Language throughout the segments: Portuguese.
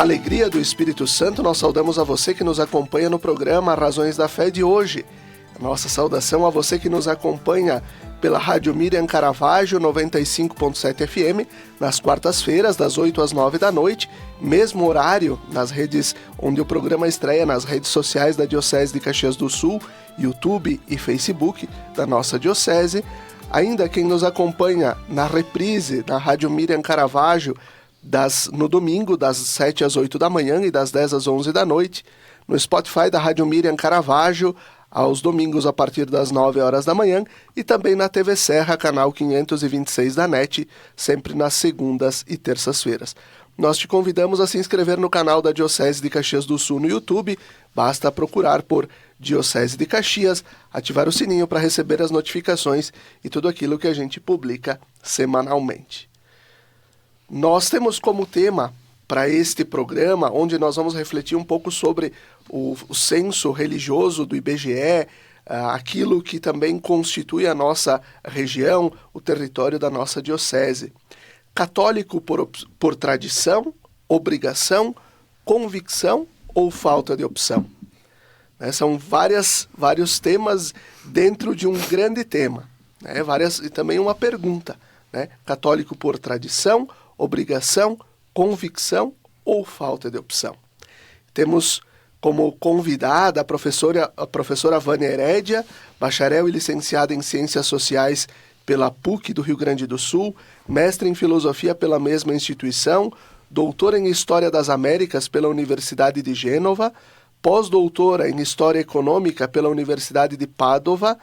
alegria do Espírito Santo, nós saudamos a você que nos acompanha no programa Razões da Fé de hoje. Nossa saudação a você que nos acompanha pela Rádio Miriam Caravaggio 95.7 FM, nas quartas-feiras, das 8 às 9 da noite, mesmo horário nas redes onde o programa estreia, nas redes sociais da Diocese de Caxias do Sul, YouTube e Facebook da nossa Diocese. Ainda quem nos acompanha na reprise na Rádio Miriam Caravaggio, no domingo, das 7 às 8 da manhã e das 10 às 11 da noite, no Spotify da Rádio Miriam Caravaggio, aos domingos a partir das 9 horas da manhã, e também na TV Serra, canal 526 da NET, sempre nas segundas e terças-feiras. Nós te convidamos a se inscrever no canal da Diocese de Caxias do Sul no YouTube, basta procurar por Diocese de Caxias, ativar o sininho para receber as notificações e tudo aquilo que a gente publica semanalmente. Nós temos como tema para este programa, onde nós vamos refletir um pouco sobre o censo religioso do IBGE, aquilo que também constitui a nossa região, o território da nossa diocese. Católico por tradição, obrigação, convicção ou falta de opção? São vários temas dentro de um grande tema, e também uma pergunta. Católico por tradição, obrigação, convicção ou falta de opção? Temos como convidada a professora Vânia Herédia, bacharel e licenciada em Ciências Sociais pela PUC do Rio Grande do Sul, mestre em Filosofia pela mesma instituição, doutora em História das Américas pela Universidade de Gênova, pós-doutora em História Econômica pela Universidade de Pádua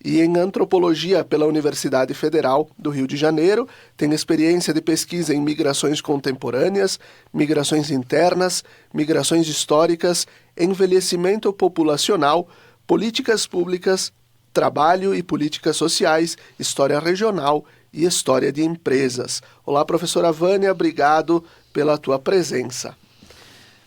e em Antropologia pela Universidade Federal do Rio de Janeiro. Tem experiência de pesquisa em migrações contemporâneas, migrações internas, migrações históricas, envelhecimento populacional, políticas públicas, trabalho e políticas sociais, história regional e história de empresas. Olá, professora Vânia, obrigado pela tua presença.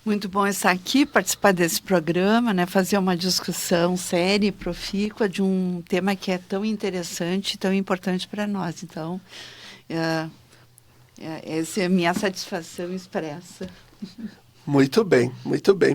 Muito bom estar aqui, participar desse programa, fazer uma discussão séria e profícua de um tema que é tão interessante e tão importante para nós. Então, essa é a minha satisfação expressa. Muito bem.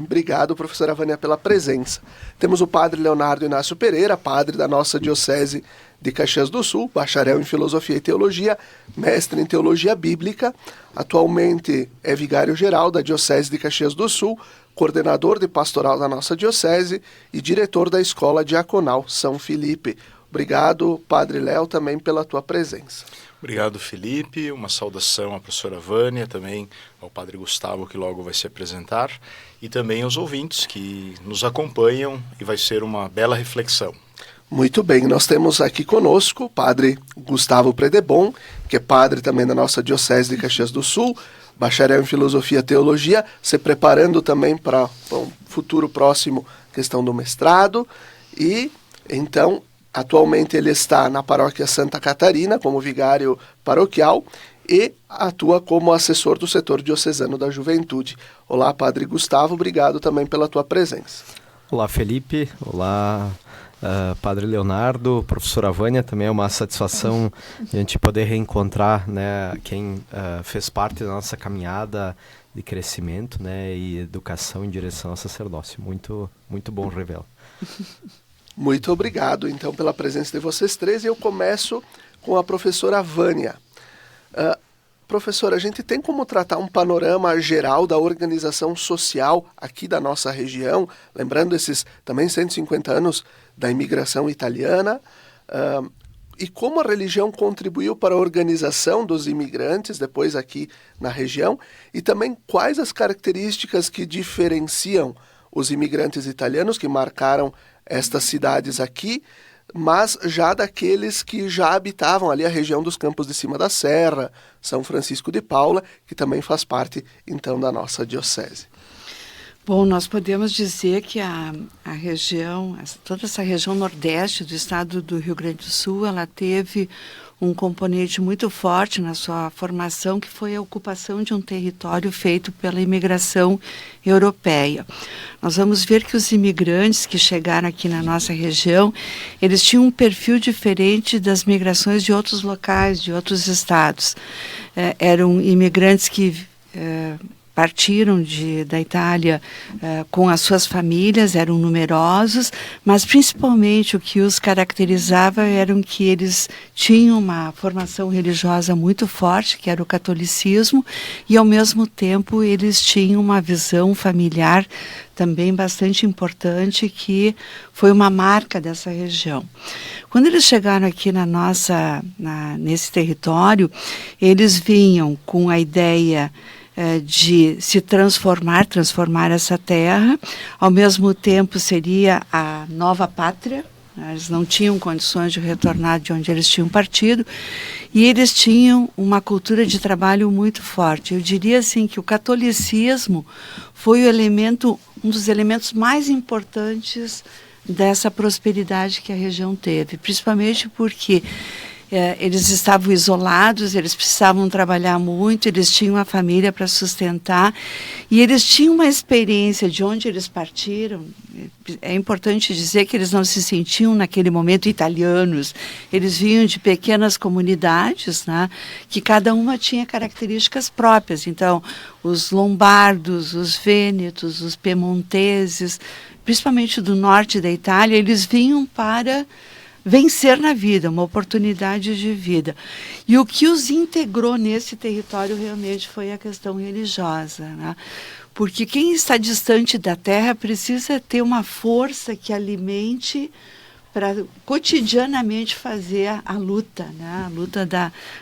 Obrigado, professora Vânia, pela presença. Temos o padre Leonardo Inácio Pereira, padre da nossa Diocese de Caxias do Sul, bacharel em Filosofia e Teologia, mestre em Teologia Bíblica, atualmente é vigário-geral da Diocese de Caxias do Sul, coordenador de pastoral da nossa Diocese e diretor da Escola Diaconal São Felipe. Obrigado, padre Léo, também pela tua presença. Obrigado, Felipe. Uma saudação à professora Vânia, também ao padre Gustavo, que logo vai se apresentar, e também aos ouvintes que nos acompanham, e vai ser uma bela reflexão. Muito bem, nós temos aqui conosco o padre Gustavo Predebon, que é padre também da nossa Diocese de Caxias do Sul, bacharel em Filosofia e Teologia, se preparando também para um futuro próximo questão do mestrado, e então atualmente ele está na paróquia Santa Catarina como vigário paroquial e atua como assessor do setor diocesano da juventude. Olá, padre Gustavo, obrigado também pela tua presença. Olá, Felipe. Olá, padre Leonardo, professora Vânia. Também é uma satisfação a gente poder reencontrar quem fez parte da nossa caminhada de crescimento e educação em direção ao sacerdócio. Muito, muito bom revê-lo. Muito obrigado, então, pela presença de vocês três. Eu começo com a professora Vânia. Professora, a gente tem como tratar um panorama geral da organização social aqui da nossa região, lembrando esses também 150 anos da imigração italiana, e como a religião contribuiu para a organização dos imigrantes depois aqui na região, e também quais as características que diferenciam os imigrantes italianos que marcaram estas cidades aqui, mas já daqueles que já habitavam ali a região dos Campos de Cima da Serra, São Francisco de Paula, que também faz parte, então, da nossa diocese. Bom, nós podemos dizer que a região, toda essa região nordeste do estado do Rio Grande do Sul, ela teve um componente muito forte na sua formação, que foi a ocupação de um território feito pela imigração europeia. Nós vamos ver que os imigrantes que chegaram aqui na nossa região, eles tinham um perfil diferente das migrações de outros locais, de outros estados. Eram imigrantes que partiram da Itália com as suas famílias, eram numerosos, mas principalmente o que os caracterizava eram que eles tinham uma formação religiosa muito forte, que era o catolicismo, e ao mesmo tempo eles tinham uma visão familiar também bastante importante, que foi uma marca dessa região. Quando eles chegaram aqui nesse território, eles vinham com a ideia de se transformar essa terra, ao mesmo tempo seria a nova pátria. Eles não tinham condições de retornar de onde eles tinham partido, e eles tinham uma cultura de trabalho muito forte. Eu diria assim que o catolicismo foi um dos elementos mais importantes dessa prosperidade que a região teve, principalmente porque eles estavam isolados, eles precisavam trabalhar muito, eles tinham a família para sustentar, e eles tinham uma experiência de onde eles partiram. É importante dizer que eles não se sentiam naquele momento italianos, eles vinham de pequenas comunidades, né, que cada uma tinha características próprias. Então, os lombardos, os vênetos, os piemonteses, principalmente do norte da Itália, eles vinham para vencer na vida, uma oportunidade de vida. E o que os integrou nesse território realmente foi a questão religiosa, né? Porque quem está distante da terra precisa ter uma força que alimente para cotidianamente fazer a luta, né? A luta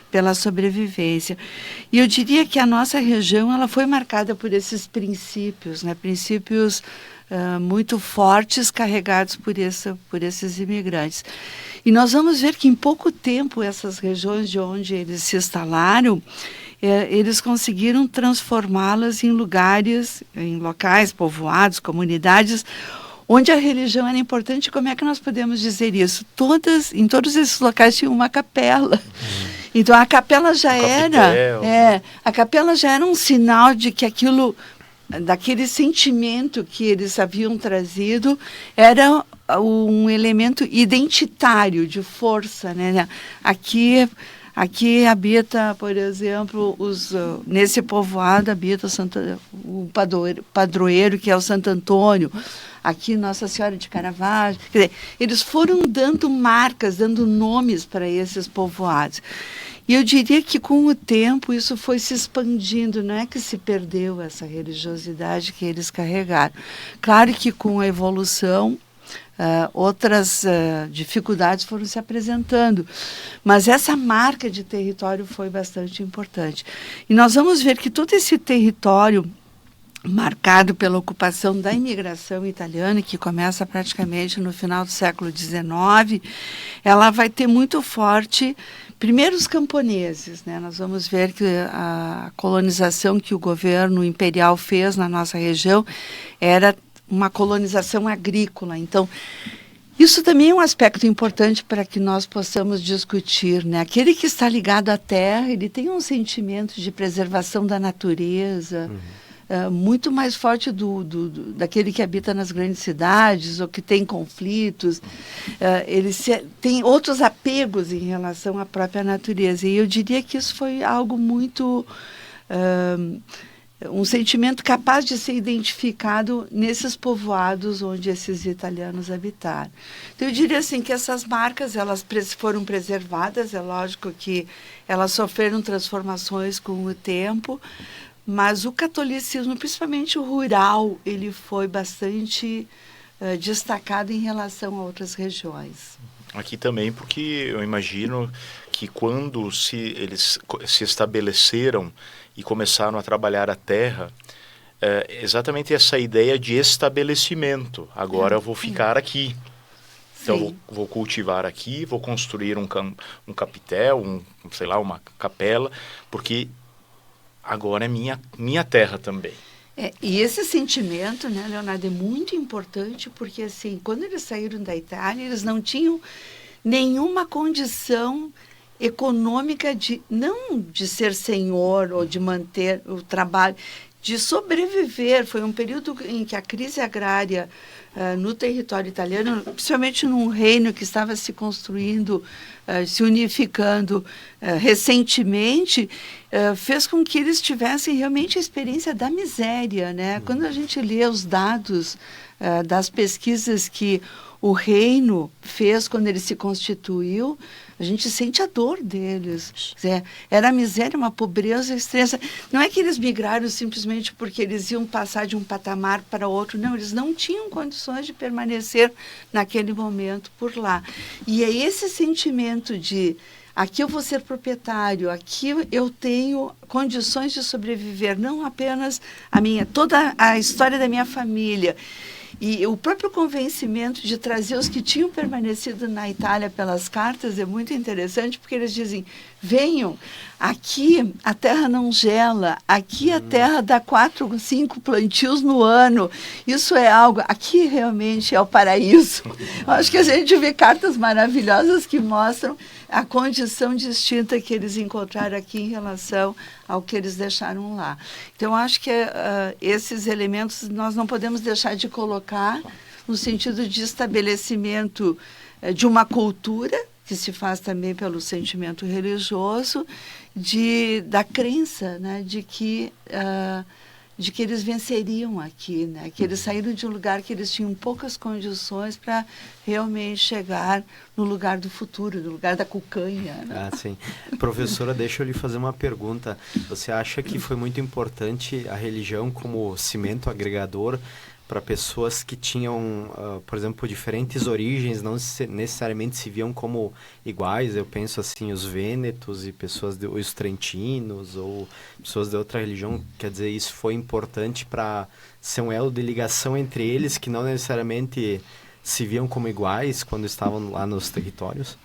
pela sobrevivência. E eu diria que a nossa região ela foi marcada por esses princípios, né? Princípios muito fortes, carregados por esses imigrantes. E nós vamos ver que em pouco tempo essas regiões de onde eles se instalaram, eles conseguiram transformá-las em locais povoados, comunidades, onde a religião era importante. Como é que nós podemos dizer isso? Em todos esses locais tinha uma capela. Então a capela já era um sinal de que daquele sentimento que eles haviam trazido, era um elemento identitário de força, né? Aqui habita, por exemplo, nesse povoado habita o padroeiro, que é o Santo Antônio. Aqui Nossa Senhora de Caravaggio. Quer dizer, eles foram dando marcas, dando nomes para esses povoados. E eu diria que com o tempo isso foi se expandindo, não é que se perdeu essa religiosidade que eles carregaram. Claro que com a evolução outras dificuldades foram se apresentando, mas essa marca de território foi bastante importante. E nós vamos ver que todo esse território marcado pela ocupação da imigração italiana, que começa praticamente no final do século XIX, ela vai ter muito forte, primeiro, os camponeses, né? Nós vamos ver que a colonização que o governo imperial fez na nossa região era uma colonização agrícola. Então, isso também é um aspecto importante para que nós possamos discutir, né? Aquele que está ligado à terra, ele tem um sentimento de preservação da natureza, muito mais forte daquele que habita nas grandes cidades ou que tem conflitos. Ele tem outros apegos em relação à própria natureza. E eu diria que isso foi algo muito... um sentimento capaz de ser identificado nesses povoados onde esses italianos habitaram. Então, eu diria assim que essas marcas elas foram preservadas. É lógico que elas sofreram transformações com o tempo, mas o catolicismo, principalmente o rural, ele foi bastante destacado em relação a outras regiões. Aqui também, porque eu imagino que quando eles se estabeleceram e começaram a trabalhar a terra, exatamente essa ideia de estabelecimento. Agora eu vou ficar aqui. Então, vou cultivar aqui, vou construir um capitel, uma capela, porque agora é minha terra também. E esse sentimento, né, Leonardo, é muito importante, porque assim, quando eles saíram da Itália, eles não tinham nenhuma condição econômica não de ser senhor ou de manter o trabalho, de sobreviver. Foi um período em que a crise agrária no território italiano, principalmente num reino que estava se construindo, se unificando recentemente, fez com que eles tivessem realmente a experiência da miséria, né? Quando a gente lê os dados das pesquisas que o reino fez quando ele se constituiu, a gente sente a dor deles. Era a miséria, uma pobreza extrema. Não é que eles migraram simplesmente porque eles iam passar de um patamar para outro. Não, eles não tinham condições de permanecer naquele momento por lá. E é esse sentimento de aqui eu vou ser proprietário, aqui eu tenho condições de sobreviver, não apenas toda a história da minha família. E o próprio convencimento de trazer os que tinham permanecido na Itália pelas cartas é muito interessante, porque eles dizem, venham, aqui a terra não gela, aqui a terra dá 4, 5 plantios no ano, isso é algo, aqui realmente é o paraíso. Eu acho que a gente vê cartas maravilhosas que mostram a condição distinta que eles encontraram aqui em relação ao que eles deixaram lá. Então, acho que esses elementos nós não podemos deixar de colocar no sentido de estabelecimento de uma cultura, que se faz também pelo sentimento religioso, da crença, né, de que eles venceriam aqui, né? Que eles saíram de um lugar que eles tinham poucas condições para realmente chegar no lugar do futuro, no lugar da cucanha. Né? Sim. Professora, deixa eu lhe fazer uma pergunta. Você acha que foi muito importante a religião como cimento agregador para pessoas que tinham, por exemplo, diferentes origens, não necessariamente se viam como iguais? Eu penso assim, os vênetos e os trentinos ou pessoas de outra religião. Quer dizer, isso foi importante para ser um elo de ligação entre eles que não necessariamente se viam como iguais quando estavam lá nos territórios?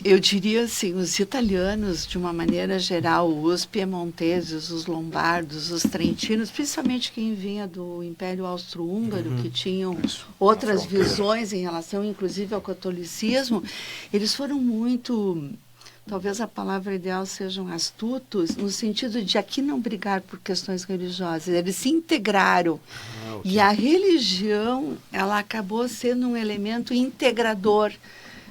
Eu diria assim, os italianos, de uma maneira geral, os piemonteses, os lombardos, os trentinos, principalmente quem vinha do Império Austro-Húngaro, que tinham outras visões em relação, inclusive, ao catolicismo, eles foram muito, talvez a palavra ideal sejam astutos, no sentido de aqui não brigar por questões religiosas, eles se integraram. Okay. E a religião, ela acabou sendo um elemento integrador,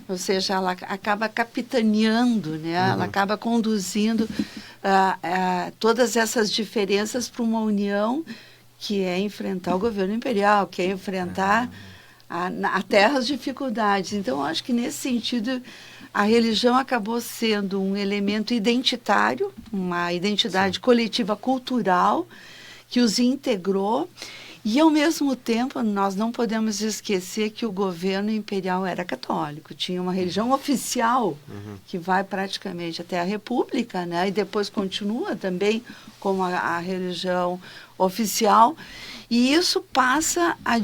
ou seja, ela acaba capitaneando, né? Ela acaba conduzindo todas essas diferenças para uma união que é enfrentar o governo imperial, que é enfrentar até as dificuldades. Então, eu acho que nesse sentido a religião acabou sendo um elemento identitário, uma identidade coletiva cultural que os integrou. E, ao mesmo tempo, nós não podemos esquecer que o governo imperial era católico. Tinha uma religião oficial que vai praticamente até a República, né? E depois continua também como a religião oficial. E isso passa a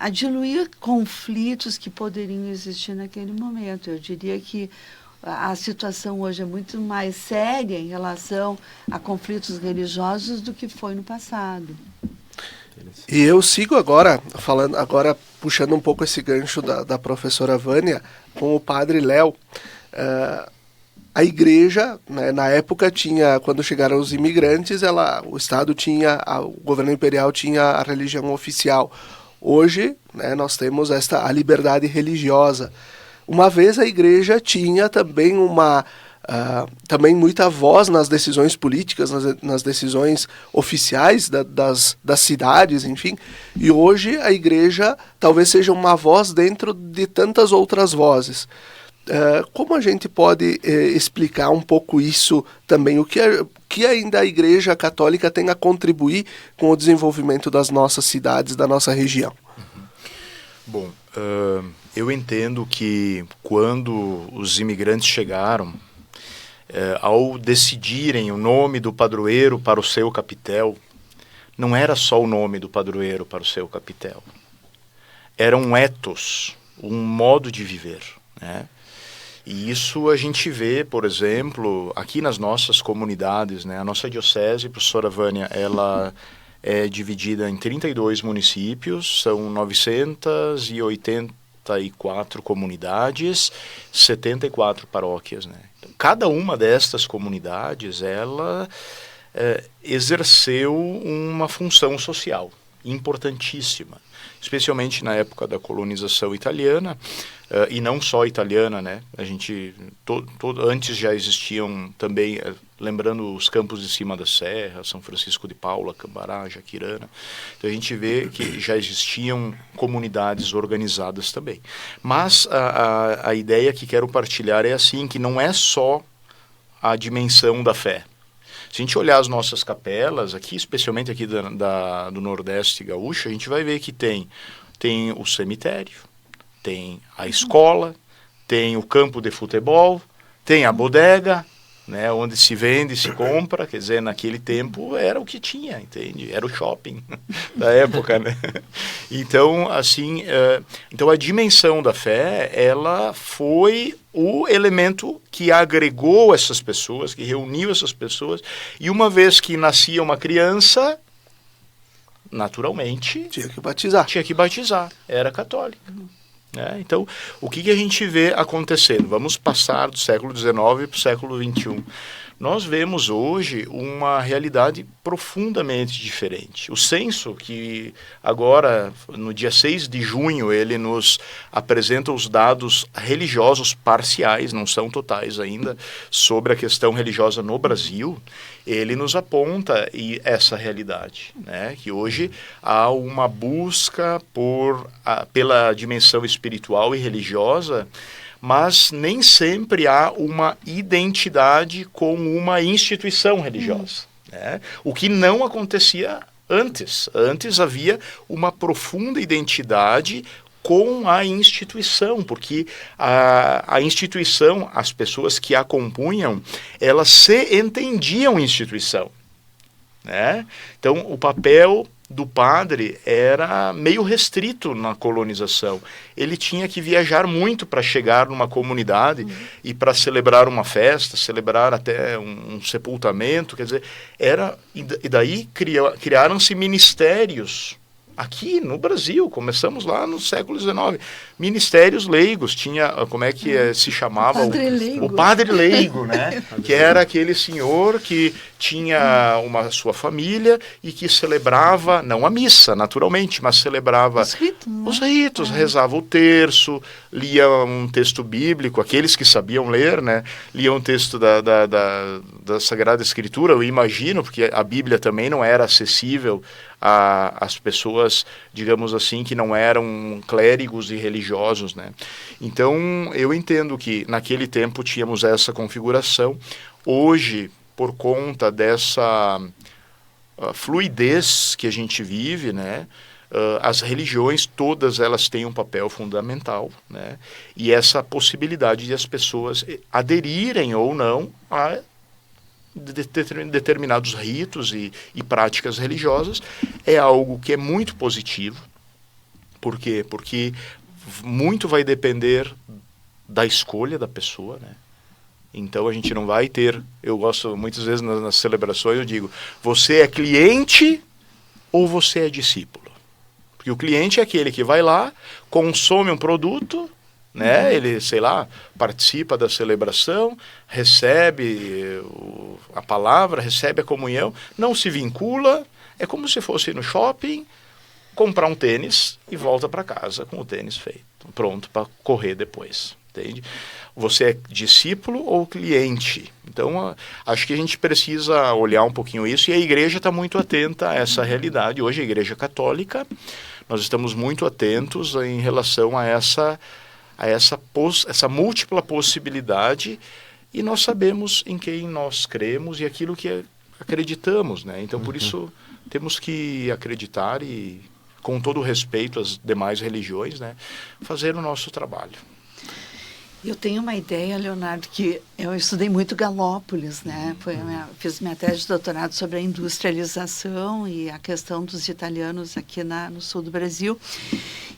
diluir conflitos que poderiam existir naquele momento. Eu diria que a situação hoje é muito mais séria em relação a conflitos religiosos do que foi no passado. E eu sigo agora, puxando um pouco esse gancho da professora Vânia, com o padre Léo. A igreja, né, na época, quando chegaram os imigrantes, o Estado o governo imperial tinha a religião oficial. Hoje, né, nós temos a liberdade religiosa. Uma vez a igreja tinha também também muita voz nas decisões políticas, nas decisões oficiais das cidades, enfim. E hoje a igreja talvez seja uma voz dentro de tantas outras vozes. Como a gente pode explicar um pouco isso também? O que ainda a Igreja Católica tem a contribuir com o desenvolvimento das nossas cidades, da nossa região? Bom, eu entendo que quando os imigrantes chegaram, ao decidirem o nome do padroeiro para o seu capitel, não era só o nome do padroeiro para o seu capitel. Era um ethos, um modo de viver, né? E isso a gente vê, por exemplo, aqui nas nossas comunidades, né? A nossa diocese, professora Vânia, ela é dividida em 32 municípios, são 984 comunidades, 74 paróquias, né? Então, cada uma destas comunidades, ela exerceu uma função social, importantíssima, especialmente na época da colonização italiana, e não só italiana, né? A gente, antes já existiam também, lembrando os campos de cima da serra, São Francisco de Paula, Cambará, Jaquirana, então a gente vê que já existiam comunidades organizadas também. Mas a ideia que quero partilhar é assim, que não é só a dimensão da fé. Se a gente olhar as nossas capelas, aqui, especialmente aqui do Nordeste gaúcho, a gente vai ver que tem o cemitério, tem a escola, tem o campo de futebol, tem a bodega, né, onde se vende, se compra, quer dizer, naquele tempo era o que tinha, entende? Era o shopping da época, né? Então, assim, então a dimensão da fé, ela foi o elemento que agregou essas pessoas, que reuniu essas pessoas, e uma vez que nascia uma criança, naturalmente... Tinha que batizar. Era católica. Então, o que a gente vê acontecendo? Vamos passar do século XIX para o século XXI. Nós vemos hoje uma realidade profundamente diferente. O censo, que agora, no dia 6 de junho, ele nos apresenta os dados religiosos parciais, não são totais ainda, sobre a questão religiosa no Brasil, ele nos aponta essa realidade, né? Que hoje há uma busca pela dimensão espiritual e religiosa, mas nem sempre há uma identidade com uma instituição religiosa, né? O que não acontecia antes. Antes havia uma profunda identidade com a instituição, porque a instituição, as pessoas que a compunham, elas se entendiam instituição, né? Então, o papel do padre era meio restrito na colonização. Ele tinha que viajar muito para chegar numa comunidade e para celebrar uma festa, celebrar até um sepultamento, quer dizer, e daí criaram-se ministérios. Aqui no Brasil, começamos lá no século XIX, ministérios leigos, tinha, como é que se chamava? O padre leigo, né? Que era aquele senhor que tinha sua família e que celebrava, não a missa, naturalmente, mas celebrava os ritos, rezava o terço, lia um texto bíblico, aqueles que sabiam ler, né? Liam um texto da Sagrada Escritura, eu imagino, porque a Bíblia também não era acessível às pessoas, digamos assim, que não eram clérigos e religiosos, né? Então, eu entendo que naquele tempo tínhamos essa configuração. Hoje, por conta dessa fluidez que a gente vive, né? As religiões, todas elas têm um papel fundamental, né? E essa possibilidade de as pessoas aderirem ou não a determinados ritos e práticas religiosas é algo que é muito positivo. Por quê? Porque muito vai depender da escolha da pessoa, né? Então a gente não vai ter, eu gosto muitas vezes nas celebrações, eu digo, você é cliente ou você é discípulo? Porque o cliente é aquele que vai lá, consome um produto, né? Ele, sei lá, participa da celebração, recebe a palavra, recebe a comunhão, não se vincula, é como se fosse no shopping, comprar um tênis e volta para casa com o tênis feito, pronto para correr depois, entende? Você é discípulo ou cliente? Então, acho que a gente precisa olhar um pouquinho isso, e a igreja está muito atenta a essa realidade. Hoje a igreja católica, nós estamos muito atentos em relação a essa múltipla possibilidade, e nós sabemos em quem nós cremos e aquilo que acreditamos, né? Então, por isso, temos que acreditar e, com todo o respeito às demais religiões, né, fazer o nosso trabalho. Eu tenho uma ideia, Leonardo, que eu estudei muito Galópolis, né? Fiz minha tese de doutorado sobre a industrialização e a questão dos italianos aqui no sul do Brasil.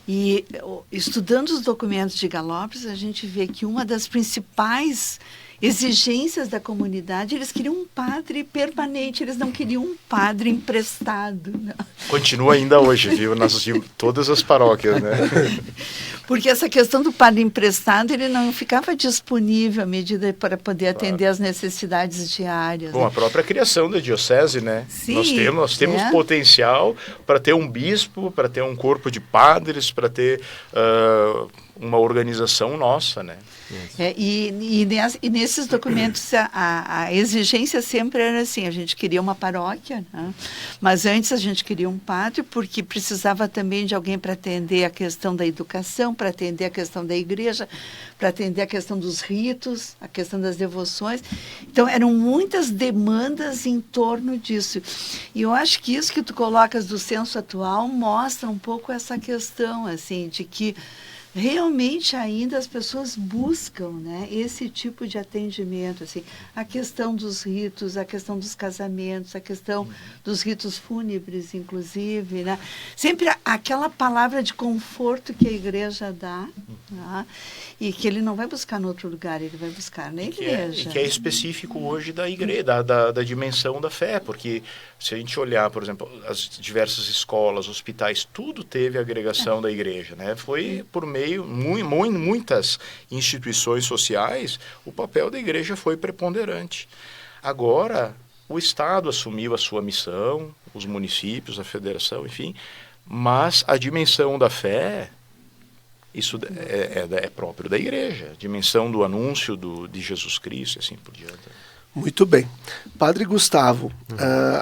E estudando os documentos de Galópolis, a gente vê que uma das principais exigências da comunidade, eles queriam um padre permanente, eles não queriam um padre emprestado. Não. Continua ainda hoje, viu? Todas as paróquias, né? Porque essa questão do padre emprestado, ele não ficava disponível à medida para poder atender às necessidades diárias. Bom, né? a própria criação da diocese, né? Sim, Nós temos potencial para ter um bispo, para ter um corpo de padres, para ter uma organização nossa, né? E nesses documentos a exigência sempre era assim, a gente queria uma paróquia, né? Mas antes a gente queria um padre porque precisava também de alguém para atender a questão da educação, para atender a questão da igreja, para atender a questão dos ritos, a questão das devoções. Então eram muitas demandas em torno disso. E eu acho que isso que tu colocas do censo atual mostra um pouco essa questão, assim, de que realmente ainda as pessoas buscam, né, esse tipo de atendimento, assim, a questão dos ritos, a questão dos casamentos, a questão dos ritos fúnebres, inclusive, né, sempre aquela palavra de conforto que a igreja dá, né, e que ele não vai buscar em outro lugar, ele vai buscar na igreja. E que é específico hoje da igreja, da dimensão da fé, porque se a gente olhar, por exemplo, as diversas escolas, hospitais, tudo teve agregação da igreja, né? Foi por meio, muitas instituições sociais, o papel da igreja foi preponderante. Agora, o Estado assumiu a sua missão, os municípios, a federação, enfim, mas a dimensão da fé, isso é próprio da igreja, a dimensão do anúncio de Jesus Cristo e assim por diante. Muito bem. Padre Gustavo,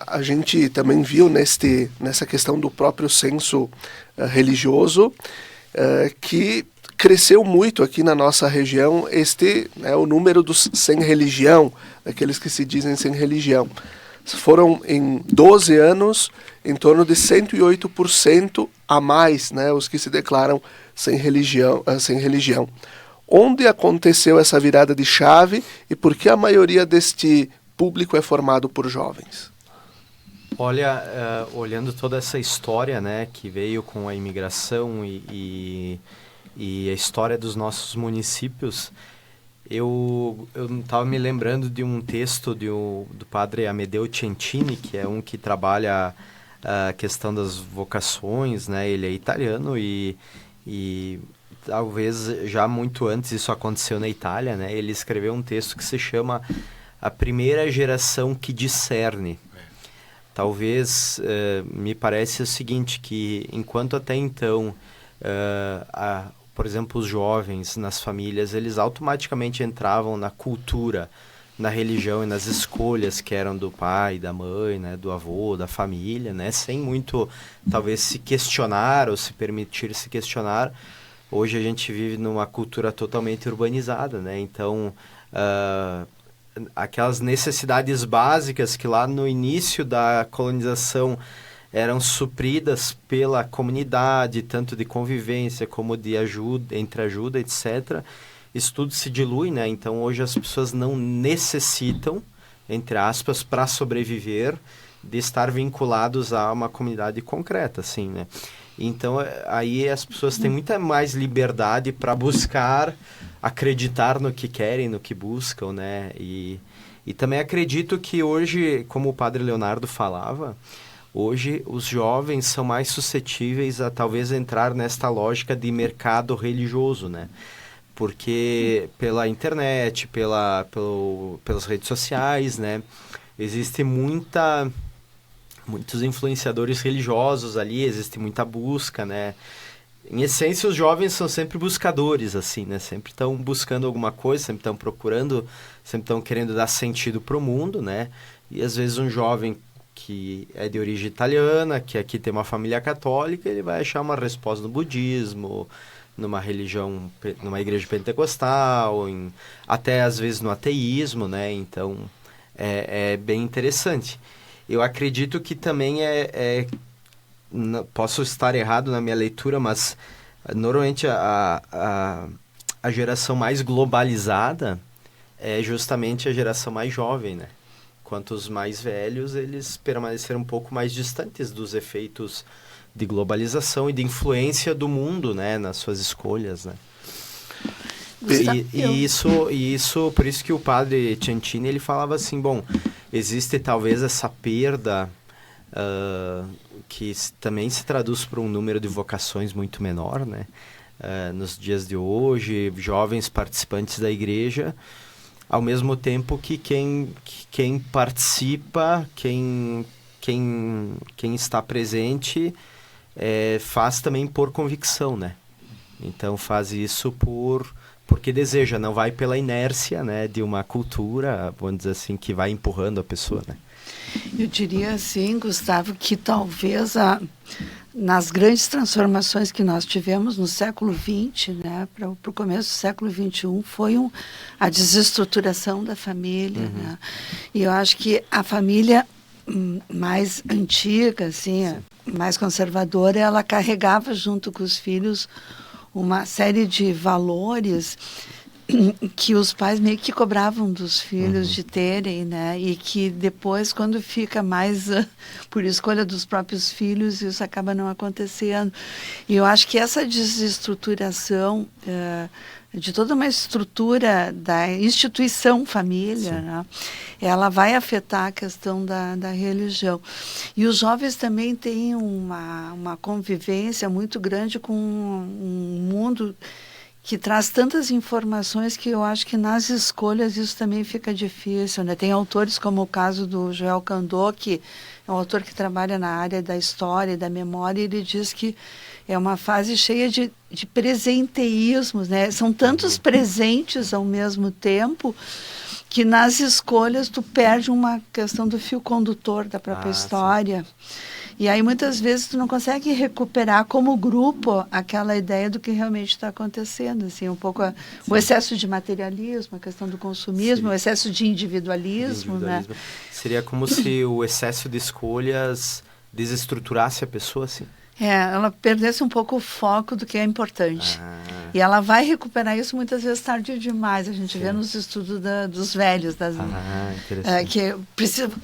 a gente também viu nessa questão do próprio censo religioso que cresceu muito aqui na nossa região o número dos sem religião, daqueles que se dizem sem religião. Foram em 12 anos em torno de 108% a mais, né, os que se declaram sem religião. Onde aconteceu essa virada de chave e por que a maioria deste público é formado por jovens? Olha, olhando toda essa história, né, que veio com a imigração e a história dos nossos municípios, eu estava me lembrando de um texto do padre Amedeo Centini, que é um que trabalha a questão das vocações, né, ele é italiano e talvez já muito antes isso aconteceu na Itália, né? Ele escreveu um texto que se chama A Primeira Geração que Discerne. Talvez, me parece o seguinte, que enquanto até então, por exemplo, os jovens nas famílias, eles automaticamente entravam na cultura, na religião e nas escolhas que eram do pai, da mãe, né, do avô, da família, né? Sem muito, talvez, se questionar ou se permitir se questionar. Hoje a gente vive numa cultura totalmente urbanizada, né? Então, aquelas necessidades básicas que lá no início da colonização eram supridas pela comunidade, tanto de convivência como de ajuda, etc., isso tudo se dilui, né? Então, hoje as pessoas não necessitam, entre aspas, para sobreviver, de estar vinculados a uma comunidade concreta, assim, né? Então, aí as pessoas têm muita mais liberdade para buscar, acreditar no que querem, no que buscam, né? E também acredito que hoje, como o padre Leonardo falava, hoje os jovens são mais suscetíveis a talvez entrar nesta lógica de mercado religioso, né? Porque pela internet, pelas redes sociais, né? Existe muitos influenciadores religiosos ali, existe muita busca, né? Em essência, os jovens são sempre buscadores, assim, né? Sempre estão buscando alguma coisa, sempre estão procurando, sempre estão querendo dar sentido para o mundo, né? E às vezes um jovem que é de origem italiana, que aqui tem uma família católica, ele vai achar uma resposta no budismo, numa religião, numa igreja pentecostal, até às vezes no ateísmo, né? Então, é bem interessante. Eu acredito que também posso estar errado na minha leitura, mas normalmente a geração mais globalizada é justamente a geração mais jovem, né? Enquanto os mais velhos, eles permaneceram um pouco mais distantes dos efeitos de globalização e de influência do mundo, né, nas suas escolhas, né? E isso, por isso que o padre Ciancini, ele falava assim, bom, existe talvez essa perda que também se traduz por um número de vocações muito menor, né? Nos dias de hoje, jovens participantes da igreja, ao mesmo tempo que quem participa, quem está presente, faz também por convicção, né? Então faz isso porque deseja, não vai pela inércia, né, de uma cultura, vamos dizer assim, que vai empurrando a pessoa, né? Eu diria assim, Gustavo, que talvez nas grandes transformações que nós tivemos no século XX, né, para o começo do século XXI, foi a desestruturação da família. Né? E eu acho que a família mais antiga, assim, mais conservadora, ela carregava junto com os filhos uma série de valores que os pais meio que cobravam dos filhos de terem, né? E que depois, quando fica mais por escolha dos próprios filhos, isso acaba não acontecendo. E eu acho que essa desestruturação de toda uma estrutura da instituição família, né? Ela vai afetar a questão da religião. E os jovens também têm uma convivência muito grande com um mundo que traz tantas informações que eu acho que nas escolhas isso também fica difícil, né? Tem autores como o caso do Joel Candô, que é um autor que trabalha na área da história e da memória, e ele diz que é uma fase cheia de presenteísmos, né? São tantos presentes ao mesmo tempo que nas escolhas tu perde uma questão do fio condutor da própria história. Sim. E aí muitas vezes tu não consegue recuperar como grupo aquela ideia do que realmente está acontecendo, assim, um pouco o excesso de materialismo, a questão do consumismo, o excesso de individualismo, né? Seria como se o excesso de escolhas desestruturasse a pessoa, assim? Ela perdesse um pouco o foco do que é importante. E ela vai recuperar isso muitas vezes tarde demais. A gente vê nos estudos dos velhos, que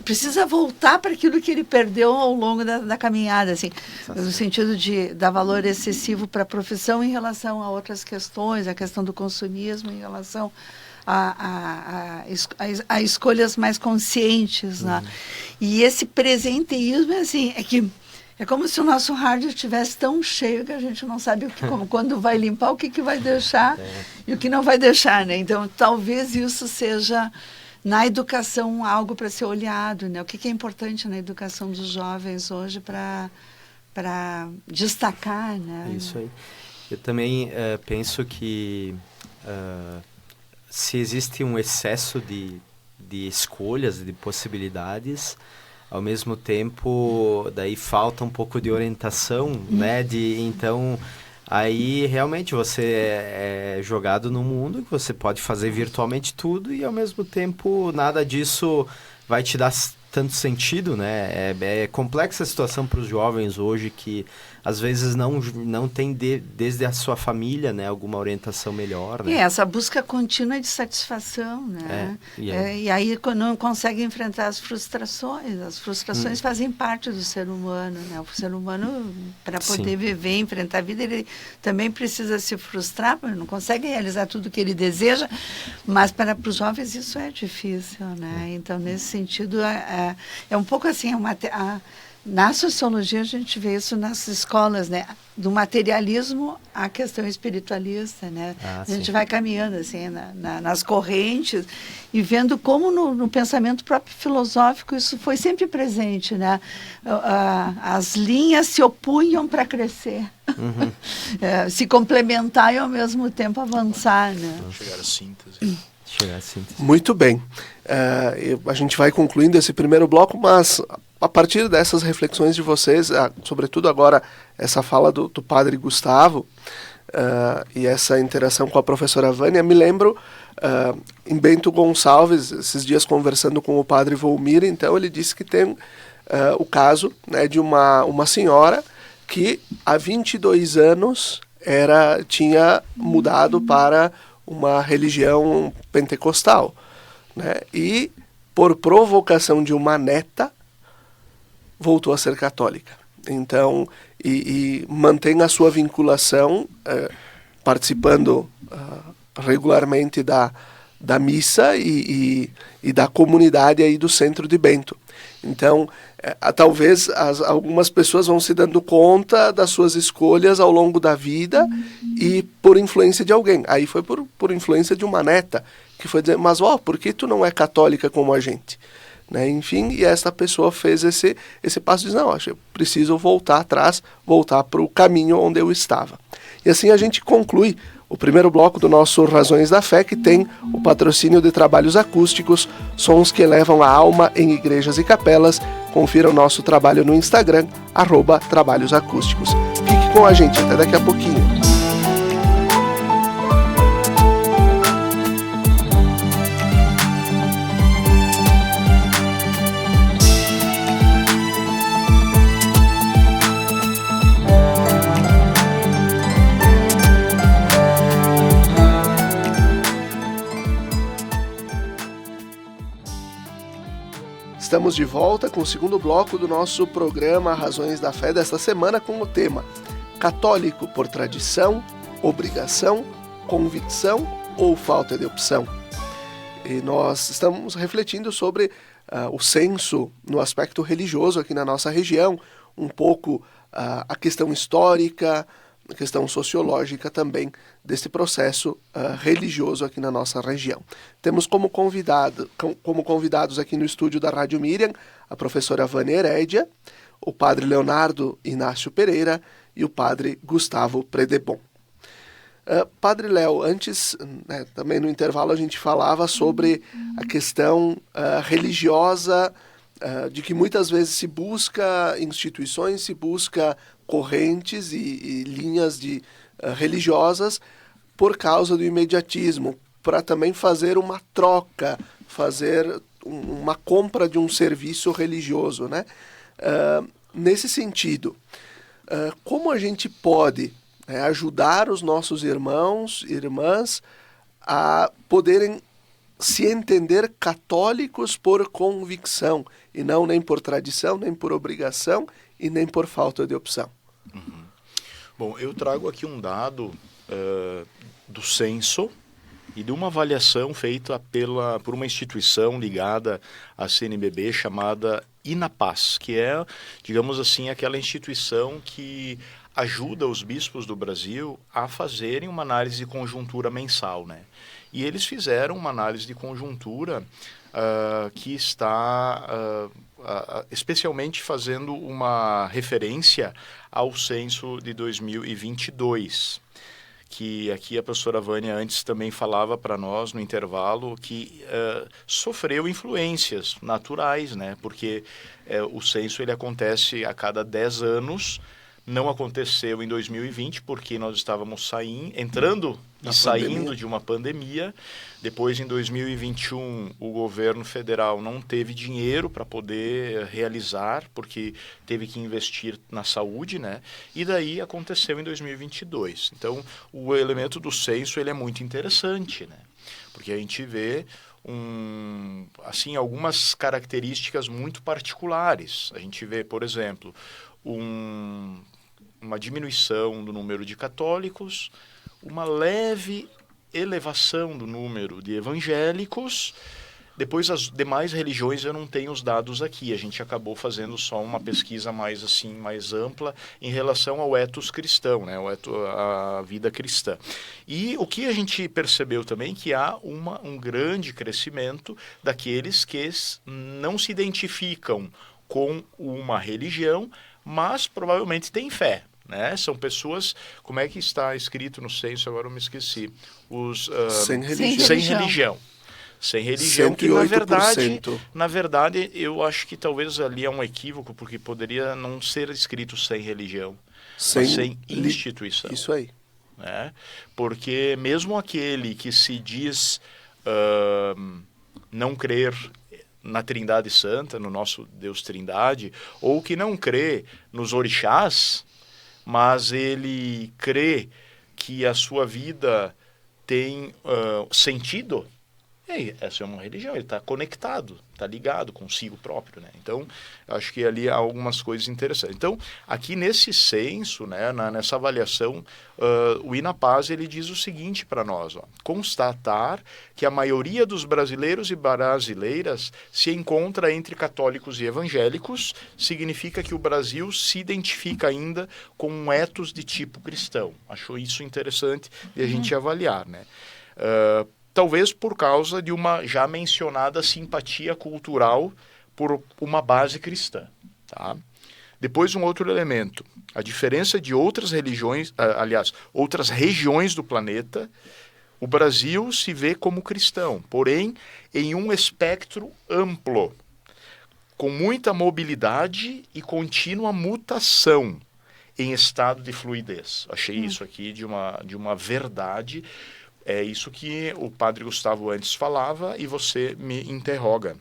precisa voltar para aquilo que ele perdeu ao longo da caminhada, assim, no sentido de dar valor excessivo para a profissão em relação a outras questões, a questão do consumismo em relação a escolhas mais conscientes, né? E esse presenteísmo é como se o nosso rádio estivesse tão cheio que a gente não sabe quando vai limpar, o que vai deixar e o que não vai deixar, né? Então, talvez isso seja, na educação, algo para ser olhado, né? O que é importante na educação dos jovens hoje para destacar, né? Isso aí. Eu também penso que se existe um excesso de escolhas, de possibilidades, ao mesmo tempo, daí falta um pouco de orientação, né? Então, aí realmente você é jogado num mundo que você pode fazer virtualmente tudo e ao mesmo tempo nada disso vai te dar tanto sentido, né? É complexa a situação para os jovens hoje que às vezes não tem desde a sua família, né, alguma orientação melhor, né? Essa busca contínua de satisfação, né? E aí quando não consegue enfrentar as frustrações fazem parte do ser humano, né? O ser humano, para poder viver, enfrentar a vida, ele também precisa se frustrar, porque não consegue realizar tudo que ele deseja, mas para os jovens isso é difícil, né? Então, nesse sentido, é um pouco assim, na sociologia a gente vê isso nas escolas, né? Do materialismo à questão espiritualista, né? A gente vai caminhando assim nas correntes e vendo como no pensamento próprio filosófico isso foi sempre presente, né? As linhas se opunham para crescer, se complementar e ao mesmo tempo avançar, né? Chegar à síntese. Muito bem. A gente vai concluindo esse primeiro bloco, mas a partir dessas reflexões de vocês, sobretudo agora essa fala do padre Gustavo e essa interação com a professora Vânia, me lembro em Bento Gonçalves, esses dias conversando com o padre Volmir, então ele disse que tem o caso, né, de uma senhora que há 22 anos tinha mudado para uma religião pentecostal, né? E por provocação de uma neta voltou a ser católica. Então, e mantém a sua vinculação participando regularmente da missa e da comunidade aí do Centro de Bento. Então, talvez algumas pessoas vão se dando conta das suas escolhas ao longo da vida e por influência de alguém. Aí foi por influência de uma neta, que foi dizer, mas por que tu não é católica como a gente? Né? Enfim, e essa pessoa fez esse passo e diz, não, acho que eu preciso voltar atrás, voltar para o caminho onde eu estava. E assim a gente conclui o primeiro bloco do nosso Razões da Fé, que tem o patrocínio de trabalhos acústicos, sons que elevam a alma em igrejas e capelas. Confira o nosso trabalho no Instagram, @trabalhosacústicos. Fique com a gente, até daqui a pouquinho. Estamos de volta com o segundo bloco do nosso programa Razões da Fé desta semana com o tema Católico por tradição, obrigação, convicção ou falta de opção? E nós estamos refletindo sobre o censo no aspecto religioso aqui na nossa região, um pouco a questão histórica, a questão sociológica também desse processo religioso aqui na nossa região. Temos como convidados aqui no estúdio da Rádio Miriam a professora Vânia Herédia, o padre Leonardo Inácio Pereira e o padre Gustavo Predebon. Padre Léo, antes, também no intervalo a gente falava sobre a questão religiosa, de que muitas vezes se busca instituições, se busca correntes e linhas religiosas por causa do imediatismo, para também fazer uma troca, fazer uma compra de um serviço religioso, né? Nesse sentido, como a gente pode ajudar os nossos irmãos e irmãs a poderem se entender católicos por convicção, e não nem por tradição, nem por obrigação e nem por falta de opção? Uhum. Bom, eu trago aqui um dado do censo e de uma avaliação feita por uma instituição ligada à CNBB chamada INAPAS, que é, digamos assim, aquela instituição que ajuda os bispos do Brasil a fazerem uma análise de conjuntura mensal, né? E eles fizeram uma análise de conjuntura que está especialmente fazendo uma referência ao censo de 2022, que aqui a professora Vânia antes também falava para nós no intervalo que sofreu influências naturais, né? Porque o censo ele acontece a cada 10 anos, não aconteceu em 2020 porque nós estávamos entrando e saindo de uma pandemia. Depois, em 2021, o governo federal não teve dinheiro para poder realizar, porque teve que investir na saúde, né? E daí aconteceu em 2022. Então, o elemento do censo ele é muito interessante, né? Porque a gente vê assim, algumas características muito particulares. A gente vê, por exemplo, uma diminuição do número de católicos, uma leve elevação do número de evangélicos. Depois, as demais religiões, eu não tenho os dados aqui. A gente acabou fazendo só uma pesquisa mais ampla em relação ao ethos cristão, né? A vida cristã. E o que a gente percebeu também que há um grande crescimento daqueles que não se identificam com uma religião, mas provavelmente têm fé. Né? São pessoas, como é que está escrito no censo, agora eu me esqueci, sem religião. Sem religião, que na verdade eu acho que talvez ali é um equívoco, porque poderia não ser escrito sem religião, mas sem instituição. Isso aí. Né? Porque mesmo aquele que se diz não crer na Trindade Santa, no nosso Deus Trindade, ou que não crê nos orixás, mas ele crê que a sua vida tem sentido, Essa é uma religião, ele está conectado, está ligado consigo próprio, né? Então, eu acho que ali há algumas coisas interessantes. Então, aqui nesse censo, né, nessa avaliação, o INAPAS ele diz o seguinte para nós, ó, constatar que a maioria dos brasileiros e brasileiras se encontra entre católicos e evangélicos, significa que o Brasil se identifica ainda com um ethos de tipo cristão. Achou isso interessante de a gente avaliar, né? Talvez por causa de uma já mencionada simpatia cultural por uma base cristã. Tá? Depois, um outro elemento. A diferença de outras religiões, outras regiões do planeta, o Brasil se vê como cristão, porém em um espectro amplo, com muita mobilidade e contínua mutação em estado de fluidez. Achei isso aqui de uma verdade. É isso que o padre Gustavo antes falava e você me interroga,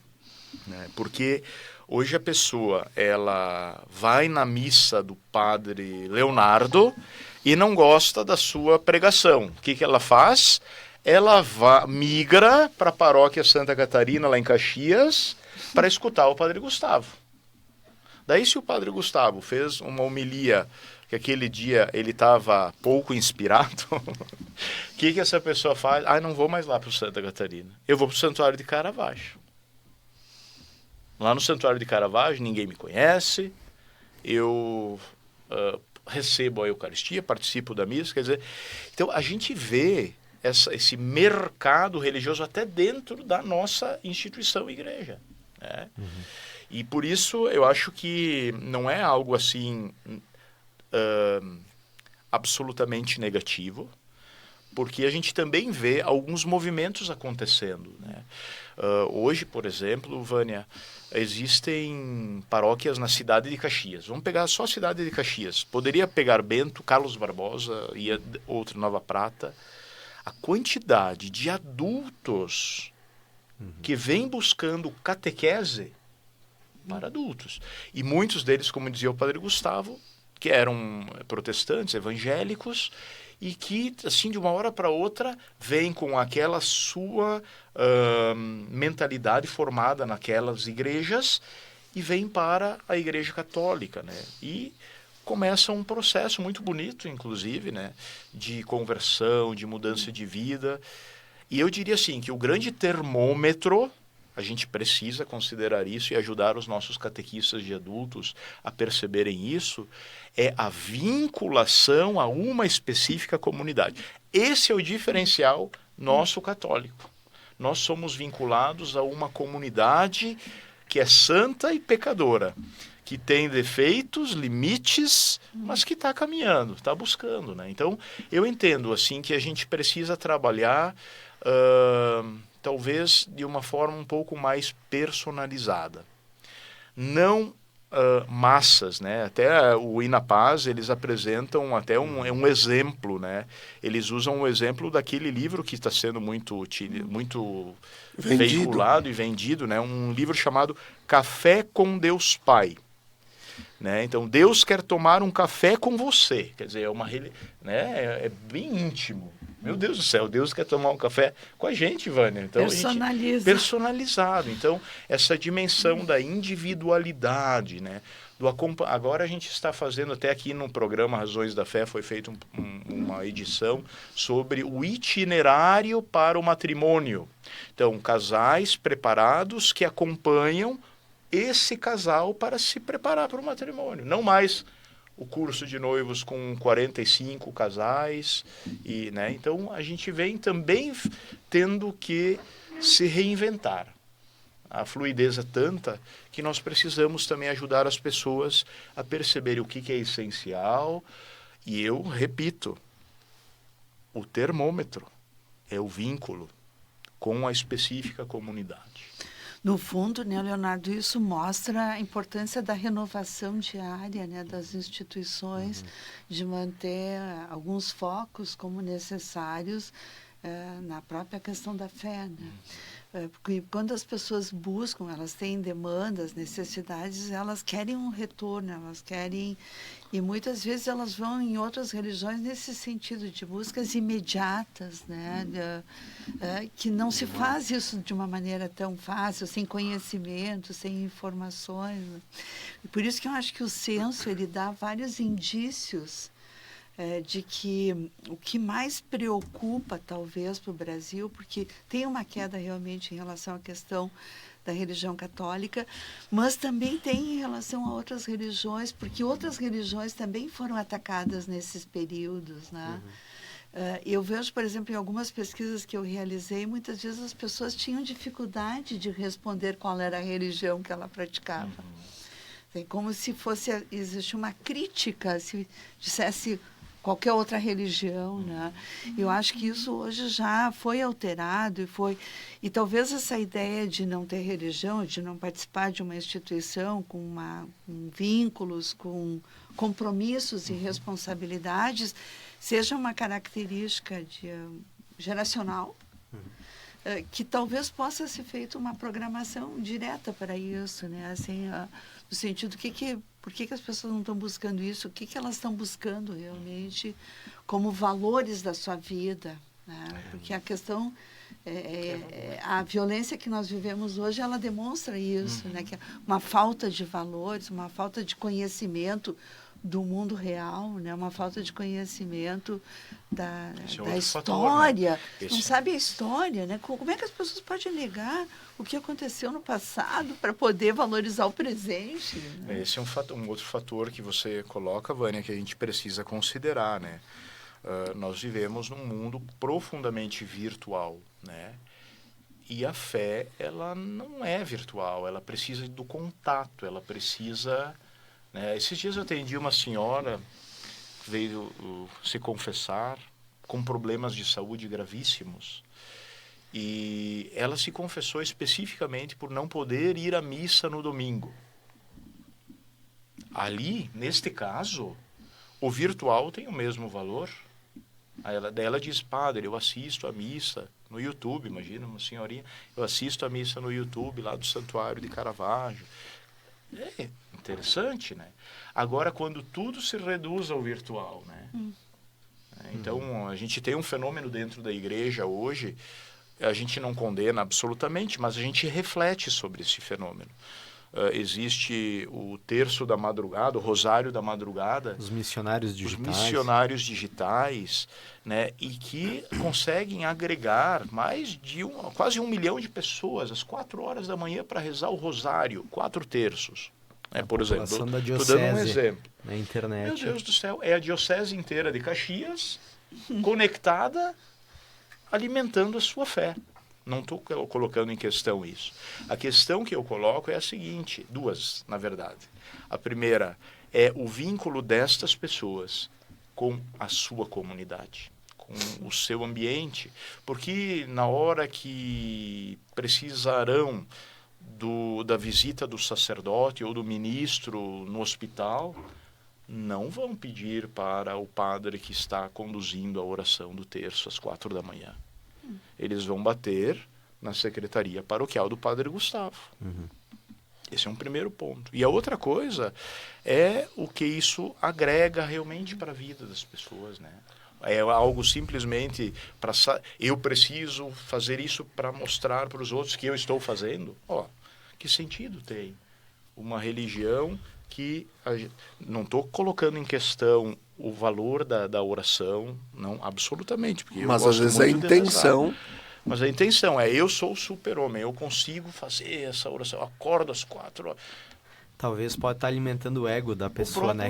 né? Porque hoje a pessoa ela vai na missa do padre Leonardo e não gosta da sua pregação. O que ela faz? Ela migra para a paróquia Santa Catarina, lá em Caxias, para escutar o padre Gustavo. Daí, se o padre Gustavo fez uma homilia que aquele dia ele estava pouco inspirado, o que essa pessoa faz? Não vou mais lá para o Santa Catarina. Eu vou para o Santuário de Caravaggio. Lá no Santuário de Caravaggio ninguém me conhece, eu recebo a Eucaristia, participo da missa, quer dizer... Então, a gente vê esse mercado religioso até dentro da nossa instituição igreja, né? E por isso eu acho que não é algo assim... absolutamente negativo, porque a gente também vê alguns movimentos acontecendo, né? Hoje, por exemplo, Vânia, existem paróquias na cidade de Caxias. Vamos pegar só a cidade de Caxias. Poderia pegar Bento, Carlos Barbosa e outra Nova Prata. A quantidade de adultos que vêm buscando catequese para adultos. E muitos deles, como dizia o padre Gustavo, que eram protestantes, evangélicos, e que, assim, de uma hora para outra, vêm com aquela sua mentalidade formada naquelas igrejas e vêm para a Igreja Católica, né? E começa um processo muito bonito, inclusive, né, de conversão, de mudança de vida. E eu diria assim, que o grande termômetro, a gente precisa considerar isso e ajudar os nossos catequistas de adultos a perceberem isso, é a vinculação a uma específica comunidade. Esse é o diferencial nosso católico. Nós somos vinculados a uma comunidade que é santa e pecadora, que tem defeitos, limites, mas que está caminhando, está buscando, né? Então, eu entendo assim que a gente precisa trabalhar talvez de uma forma um pouco mais personalizada. Não massas, né? Até o INAPAS, eles apresentam até um exemplo, né? Eles usam o exemplo daquele livro que está sendo muito veiculado e vendido, né? Um livro chamado Café com Deus Pai. Né? Então, Deus quer tomar um café com você. Quer dizer, né? É bem íntimo. Meu Deus do céu, Deus quer tomar um café com a gente, Vânia. Então, personalizado. Então, essa dimensão da individualidade, né? Agora a gente está fazendo, até aqui no programa Razões da Fé, foi feita uma edição sobre o itinerário para o matrimônio. Então, casais preparados que acompanham esse casal para se preparar para o matrimônio. Não mais o curso de noivos com 45 casais. Né? Então, a gente vem também tendo que se reinventar. A fluidez é tanta que nós precisamos também ajudar as pessoas a perceberem o que é essencial. E eu repito, o termômetro é o vínculo com a específica comunidade. No fundo, né, Leonardo, isso mostra a importância da renovação diária, né, das instituições, de manter alguns focos como necessários na própria questão da fé, né? Porque quando as pessoas buscam, elas têm demandas, necessidades, elas querem um retorno, elas querem... E muitas vezes elas vão em outras religiões nesse sentido de buscas imediatas, né? Que não se faz isso de uma maneira tão fácil, sem conhecimento, sem informações. Né? E por isso que eu acho que o censo, ele dá vários indícios de que o que mais preocupa, talvez, para o Brasil, porque tem uma queda realmente em relação à questão da religião católica, mas também tem em relação a outras religiões, porque outras religiões também foram atacadas nesses períodos, né? Eu vejo, por exemplo, em algumas pesquisas que eu realizei, muitas vezes as pessoas tinham dificuldade de responder qual era a religião que ela praticava. É como se fosse, existia uma crítica, se dissesse qualquer outra religião, né? Eu acho que isso hoje já foi alterado e talvez essa ideia de não ter religião, de não participar de uma instituição com vínculos, com compromissos e responsabilidades, seja uma característica geracional, que talvez possa ser feita uma programação direta para isso, né? Assim, no sentido por que as pessoas não estão buscando isso? O que elas estão buscando realmente como valores da sua vida? Né? Porque a questão, a violência que nós vivemos hoje, ela demonstra isso, né? Que é uma falta de valores, uma falta de conhecimento do mundo real, né? Uma falta de conhecimento da história. Fator, né? Não sabe a história, né? Como é que as pessoas podem negar o que aconteceu no passado para poder valorizar o presente? Né? Esse é um outro fator que você coloca, Vânia, que a gente precisa considerar, né? Nós vivemos num mundo profundamente virtual, né? E a fé, ela não é virtual, ela precisa do contato, ela precisa... Esses dias eu atendi uma senhora que veio se confessar com problemas de saúde gravíssimos e ela se confessou especificamente por não poder ir à missa no domingo. Ali, neste caso, o virtual tem o mesmo valor. Daí ela diz, padre, eu assisto a missa no YouTube, imagina uma senhorinha, eu assisto a missa no YouTube lá do Santuário de Caravaggio. É interessante, né? Agora, quando tudo se reduz ao virtual, né? Então, a gente tem um fenômeno dentro da igreja hoje, a gente não condena absolutamente, mas a gente reflete sobre esse fenômeno. Existe o terço da madrugada, o rosário da madrugada. Os missionários digitais. Os missionários digitais, né? E que conseguem agregar quase 1 milhão de pessoas às 4 horas da manhã para rezar o rosário, 4 terços. Por exemplo, estou dando um exemplo. Na internet. Meu Deus do céu, é a diocese inteira de Caxias conectada, alimentando a sua fé. Não estou colocando em questão isso. A questão que eu coloco é a seguinte, duas, na verdade. A primeira é o vínculo destas pessoas com a sua comunidade, com o seu ambiente, porque na hora que precisarão da visita do sacerdote ou do ministro no hospital, não vão pedir para o padre que está conduzindo a oração do terço às 4 da manhã. Eles vão bater na secretaria paroquial do Padre Gustavo. Esse é um primeiro ponto. E a outra coisa é o que isso agrega realmente para a vida das pessoas, né? É algo simplesmente para... Eu preciso fazer isso para mostrar para os outros que eu estou fazendo? Que sentido tem? Uma religião que... Não estou colocando em questão o valor da oração, não, absolutamente. Porque mas às vezes a intenção... Mas a intenção é, eu sou o super-homem, eu consigo fazer essa oração, eu acordo às 4 horas. Talvez pode estar alimentando o ego da pessoa, né,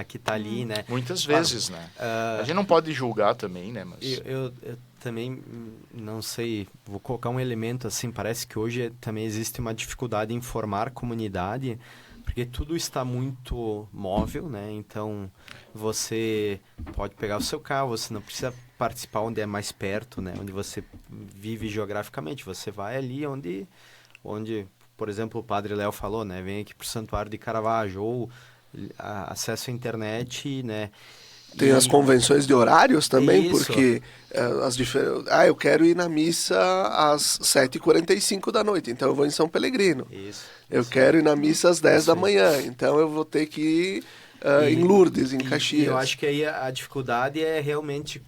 que tá ali, né? Muitas vezes, né? A gente não pode julgar também, né? Mas... Eu também não sei, vou colocar um elemento assim, parece que hoje também existe uma dificuldade em formar comunidade, porque tudo está muito móvel, né? Então, você pode pegar o seu carro, você não precisa participar onde é mais perto, né? Onde você vive geograficamente, você vai ali onde por exemplo, o Padre Léo falou, né? Vem aqui para o Santuário de Caravaggio, ou acesso à internet, né? Tem as convenções de horários também, Isso. porque eu quero ir na missa às 7h45 da noite, então eu vou em São Pelegrino. Isso. Eu quero ir na missa às 10 da manhã, então eu vou ter que ir em Lourdes, em Caxias. E eu acho que aí a dificuldade é realmente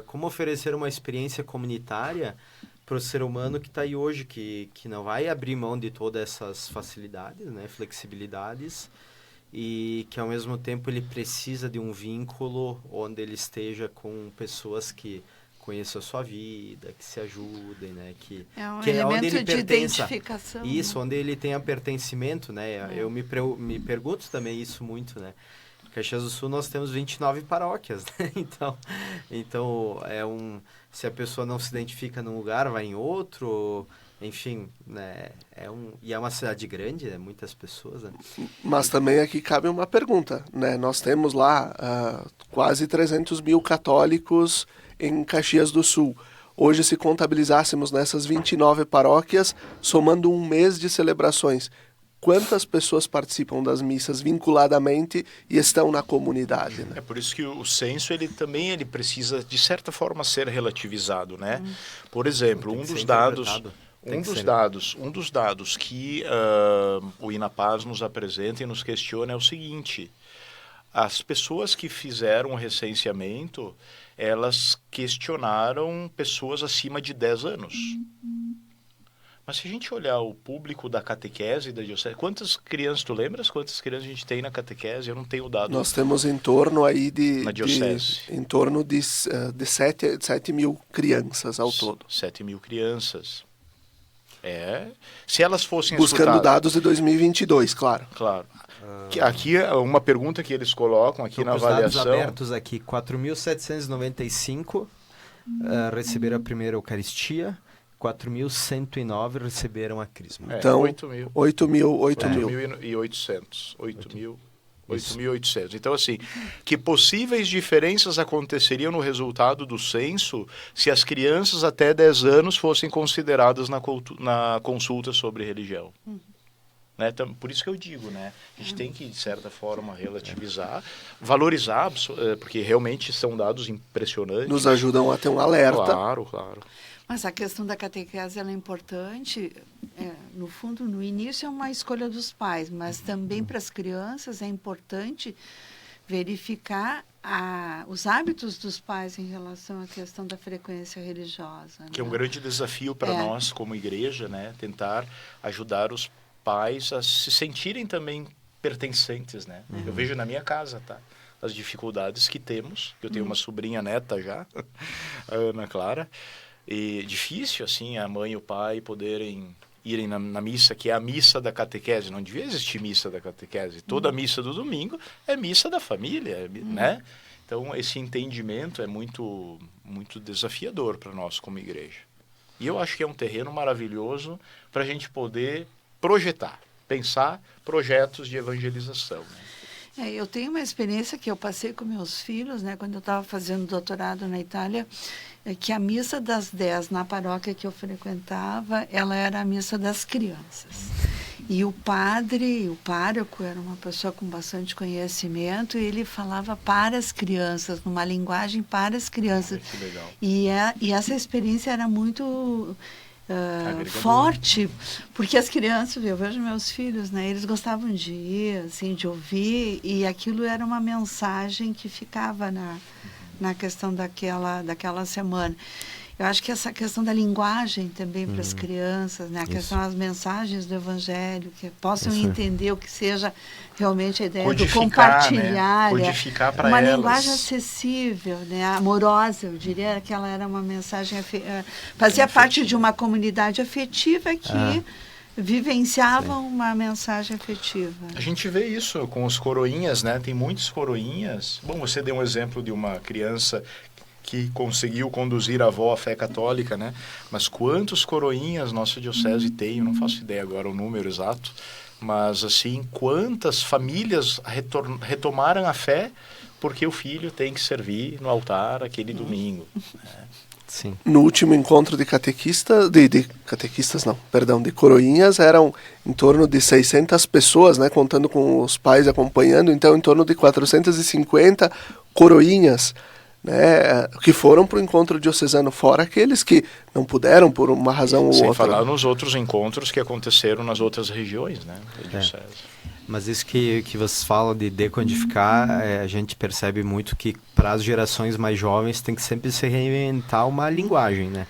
como oferecer uma experiência comunitária para o ser humano que está aí hoje, que não vai abrir mão de todas essas facilidades, né, flexibilidades, e que ao mesmo tempo ele precisa de um vínculo onde ele esteja com pessoas que conheçam a sua vida, que se ajudem, né? Que elemento onde ele de pertença. identificação. Isso, onde ele tenha pertencimento, né? Eu me pergunto também isso muito, né? Em Caxias do Sul nós temos 29 paróquias, né? Então se a pessoa não se identifica num lugar, vai em outro, enfim, né? E é uma cidade grande, né? Muitas pessoas, né? Mas também aqui cabe uma pergunta, né? Nós temos lá quase 300 mil católicos em Caxias do Sul. Hoje, se contabilizássemos nessas 29 paróquias, somando um mês de celebrações, quantas pessoas participam das missas vinculadamente e estão na comunidade, né? É por isso que o censo ele precisa de certa forma ser relativizado, né? Por exemplo, um dos dados que o INAPAS nos apresenta e nos questiona é o seguinte: as pessoas que fizeram o recenseamento, elas questionaram pessoas acima de 10 anos. Mas se a gente olhar o público da catequese da diocese, quantas crianças, tu lembras quantas crianças a gente tem na catequese? Eu não tenho o dado. Nós temos em torno aí na diocese. em torno de 7 mil crianças ao todo. 7 mil crianças. Se elas fossem buscando dados de 2022, claro. Claro. Aqui é uma pergunta que eles colocam aqui na avaliação. Dados abertos aqui, 4.795 receberam a primeira Eucaristia, 4.109 receberam a Crisma. Então, 8.800. Então, assim, que possíveis diferenças aconteceriam no resultado do censo se as crianças até 10 anos fossem consideradas na consulta sobre religião? Né? Então, por isso que eu digo, né? A gente tem que, de certa forma, relativizar, valorizar, porque realmente são dados impressionantes. Nos ajudam a ter um alerta. Claro. Mas a questão da catequese ela é importante. No fundo, no início é uma escolha dos pais, mas também para as crianças é importante verificar os hábitos dos pais em relação à questão da frequência religiosa. Que é um né? grande desafio para nós, como igreja, né? Tentar ajudar os pais a se sentirem também pertencentes, né? Eu vejo na minha casa, tá? As dificuldades que temos. Eu tenho uma sobrinha neta já, a Ana Clara. E difícil, assim, a mãe e o pai poderem irem na missa, que é a missa da catequese. Não devia existir missa da catequese. Toda missa do domingo é missa da família, né? Então, esse entendimento é muito, muito desafiador para nós como igreja. E eu acho que é um terreno maravilhoso para a gente poder projetar, pensar projetos de evangelização, né? Eu tenho uma experiência que eu passei com meus filhos, né, quando eu estava fazendo doutorado na Itália, que a missa das 10 na paróquia que eu frequentava, ela era a missa das crianças. E o pároco, era uma pessoa com bastante conhecimento, e ele falava para as crianças, numa linguagem para as crianças. Que legal. E essa experiência era muito forte, porque as crianças, eu vejo meus filhos, né, eles gostavam de ir, assim, de ouvir, e aquilo era uma mensagem que ficava na questão daquela semana. Eu acho que essa questão da linguagem também para as crianças, né? A questão das mensagens do Evangelho, que possam entender o que seja realmente a ideia do compartilhar. Né? Codificar para uma elas. linguagem acessível, né? Amorosa, eu diria que ela era uma mensagem... fazia parte de uma comunidade afetiva que vivenciava uma mensagem afetiva. A gente vê isso com os coroinhas, né? Tem muitos coroinhas. Bom, você deu um exemplo de uma criança que conseguiu conduzir a avó à fé católica, né? Mas quantos coroinhas nossa diocese tem? Eu não faço ideia agora o número exato, mas assim, quantas famílias retomaram a fé porque o filho tem que servir no altar aquele domingo, né? Sim. No último encontro de catequistas, de coroinhas, eram em torno de 600 pessoas, né, contando com os pais acompanhando, então em torno de 450 coroinhas, né, que foram para o encontro diocesano, fora aqueles que não puderam por uma razão ou outra. Sem falar nos outros encontros que aconteceram nas outras regiões, né, da diocese. Mas isso que vocês falam de decodificar, a gente percebe muito que para as gerações mais jovens tem que sempre se reinventar uma linguagem, né?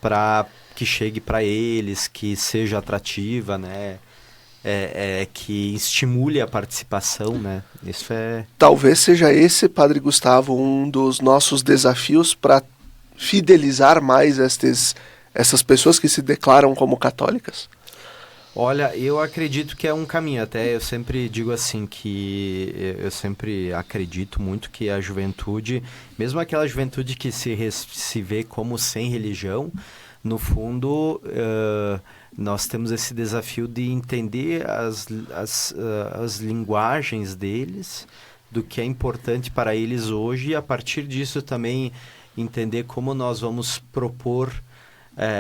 Para que chegue para eles, que seja atrativa, né? Que estimule a participação, né? Isso é... Talvez seja esse, Padre Gustavo, um dos nossos desafios para fidelizar mais essas pessoas que se declaram como católicas. Olha, eu acredito que é um caminho, até eu sempre digo assim, que eu sempre acredito muito que a juventude, mesmo aquela juventude que se vê como sem religião, no fundo, nós temos esse desafio de entender as linguagens deles, do que é importante para eles hoje, e a partir disso também entender como nós vamos propor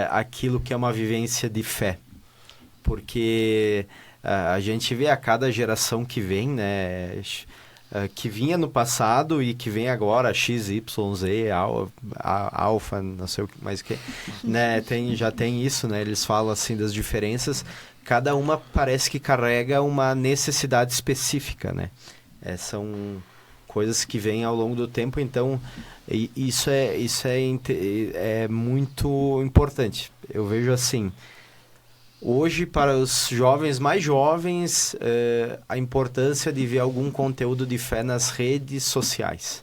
aquilo que é uma vivência de fé. Porque a gente vê a cada geração que vem, né, que vinha no passado e que vem agora, X, Y, Z, alfa, não sei o que mais que, né, já tem isso, né, eles falam assim das diferenças, cada uma parece que carrega uma necessidade específica, né, são coisas que vêm ao longo do tempo, então isso é muito importante. Eu vejo assim, hoje, para os jovens mais jovens, a importância de ver algum conteúdo de fé nas redes sociais.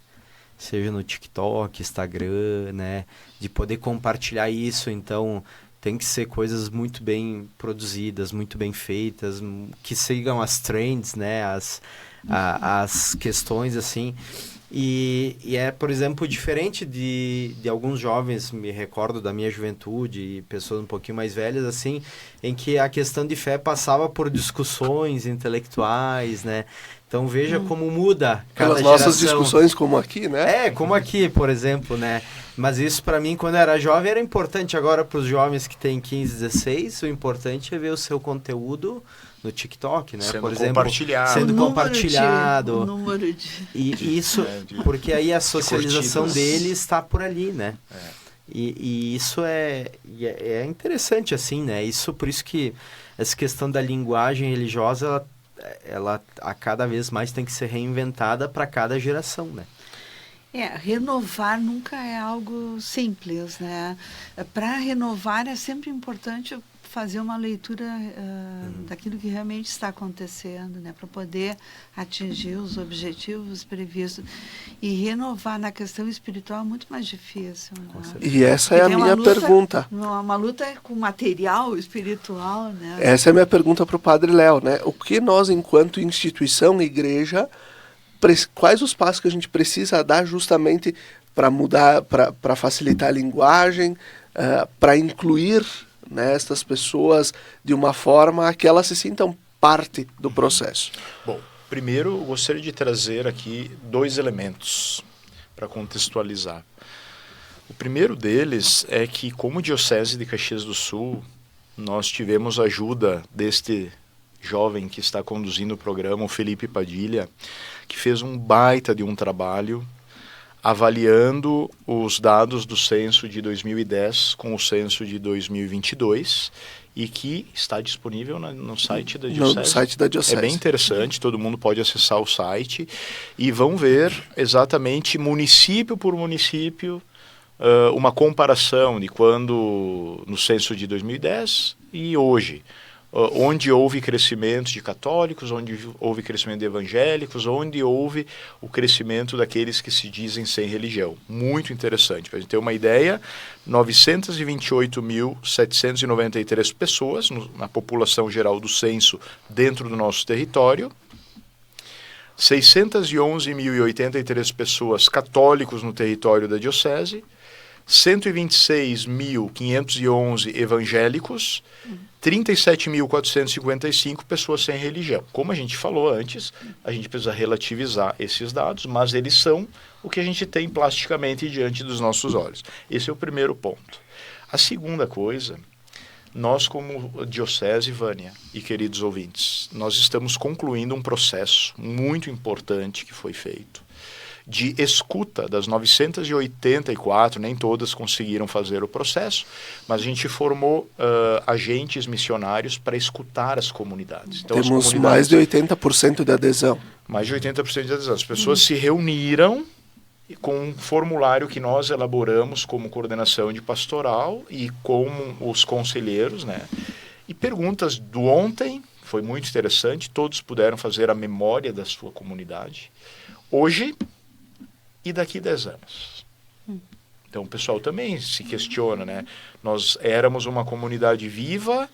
Seja no TikTok, Instagram, né? De poder compartilhar isso. Então, tem que ser coisas muito bem produzidas, muito bem feitas, que sigam as trends, né? As questões, assim. E é, por exemplo, diferente de alguns jovens, me recordo da minha juventude e pessoas um pouquinho mais velhas, assim, em que a questão de fé passava por discussões intelectuais, né? Então veja como muda cada Pelas nossas geração. discussões como aqui, né? Como aqui, por exemplo, né? Mas isso para mim, quando eu era jovem, era importante. Agora, para os jovens que têm 15, 16, o importante é ver o seu conteúdo no TikTok, né? Sendo por exemplo, compartilhado. sendo compartilhado. O número de... E isso, porque aí a socialização dele está por ali, né? E isso é interessante, assim, né? Por isso que essa questão da linguagem religiosa, ela a cada vez mais tem que ser reinventada para cada geração, né? Renovar nunca é algo simples, né? Para renovar é sempre importante fazer uma leitura daquilo que realmente está acontecendo, né? Para poder atingir os objetivos previstos. E renovar na questão espiritual é muito mais difícil. Né? E essa é a minha pergunta. Uma luta com material espiritual, né? Essa é a minha pergunta para o Padre Léo, né? O que nós, enquanto instituição, igreja, quais os passos que a gente precisa dar justamente para mudar, para facilitar a linguagem, para incluir, né, estas pessoas de uma forma que elas se sintam parte do processo? Bom, primeiro eu gostaria de trazer aqui 2 elementos para contextualizar. O primeiro deles é que, como Diocese de Caxias do Sul, nós tivemos a ajuda deste jovem que está conduzindo o programa, o Felipe Padilha, que fez um baita de um trabalho avaliando os dados do censo de 2010 com o censo de 2022 e que está disponível no site da Diocese. No site da Diocese. É bem interessante, todo mundo pode acessar o site e vão ver exatamente município por município uma comparação de quando no censo de 2010 e hoje. Onde houve crescimento de católicos, onde houve crescimento de evangélicos, onde houve o crescimento daqueles que se dizem sem religião. Muito interessante. Para a gente ter uma ideia, 928.793 pessoas na população geral do censo dentro do nosso território, 611.083 pessoas católicos no território da Diocese, 126.511 evangélicos 37.455 pessoas sem religião. Como a gente falou antes, a gente precisa relativizar esses dados, mas eles são o que a gente tem plasticamente diante dos nossos olhos. Esse é o primeiro ponto. A segunda coisa, nós como Diocese, Vânia e queridos ouvintes, nós estamos concluindo um processo muito importante que foi feito de escuta das 984, nem todas conseguiram fazer o processo, mas a gente formou agentes missionários para escutar as comunidades. Então, temos mais de 80% de adesão. Mais de 80% de adesão. As pessoas se reuniram com um formulário que nós elaboramos como coordenação de pastoral e com os conselheiros, né? E perguntas do ontem, foi muito interessante, todos puderam fazer a memória da sua comunidade. Hoje e daqui 10 anos. Então o pessoal também se questiona, né? Nós éramos uma comunidade viva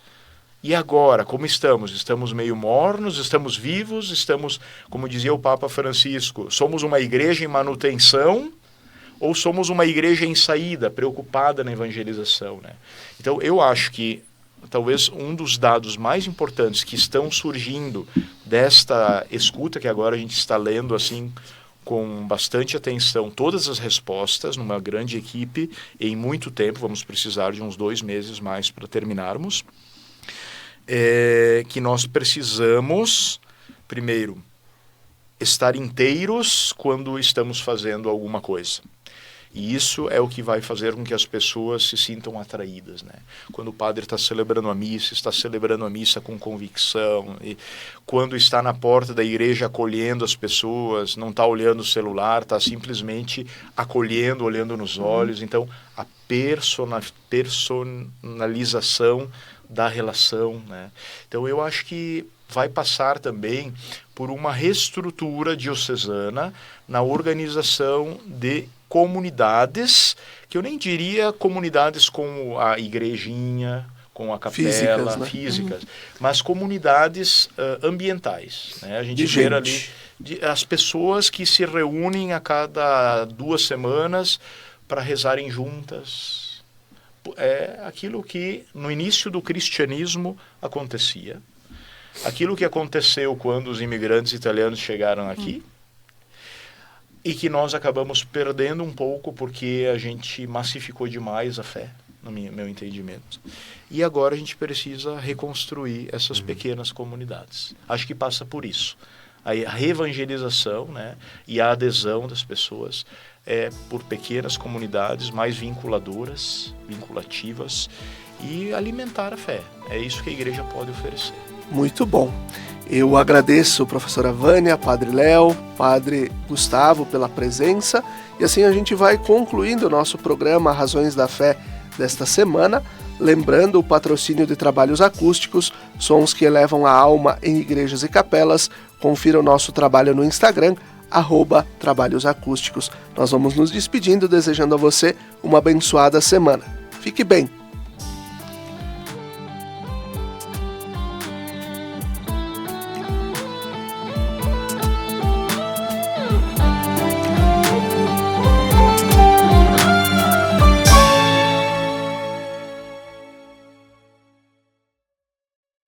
e agora, como estamos? Estamos meio mornos, estamos vivos, estamos, como dizia o Papa Francisco, somos uma igreja em manutenção ou somos uma igreja em saída, preocupada na evangelização, né? Então eu acho que talvez um dos dados mais importantes que estão surgindo desta escuta, que agora a gente está lendo assim com bastante atenção todas as respostas numa grande equipe em muito tempo, vamos precisar de uns 2 meses mais para terminarmos, que nós precisamos, primeiro, estar inteiros quando estamos fazendo alguma coisa. E isso é o que vai fazer com que as pessoas se sintam atraídas, né? Quando o padre está celebrando a missa com convicção, e quando está na porta da igreja acolhendo as pessoas, não está olhando o celular, está simplesmente acolhendo, olhando nos olhos. Então, a personalização da relação, né? Então, eu acho que vai passar também por uma reestrutura diocesana na organização de comunidades, que eu nem diria comunidades como a igrejinha, com a capela, físicas, mas comunidades ambientais, né? A gente vê ali as pessoas que se reúnem a cada 2 semanas para rezarem juntas. É aquilo que no início do cristianismo acontecia, aquilo que aconteceu quando os imigrantes italianos chegaram aqui, e que nós acabamos perdendo um pouco porque a gente massificou demais a fé, no meu entendimento. E agora a gente precisa reconstruir essas pequenas comunidades. Acho que passa por isso. A reevangelização, né, e a adesão das pessoas por pequenas comunidades mais vinculadoras, vinculativas, e alimentar a fé. É isso que a igreja pode oferecer. Muito bom. Eu agradeço a professora Vânia, Padre Léo, Padre Gustavo pela presença, e assim a gente vai concluindo o nosso programa Razões da Fé desta semana, lembrando o patrocínio de trabalhos acústicos, sons que elevam a alma em igrejas e capelas. Confira o nosso trabalho no Instagram, @trabalhosacústicos. Nós vamos nos despedindo, desejando a você uma abençoada semana. Fique bem.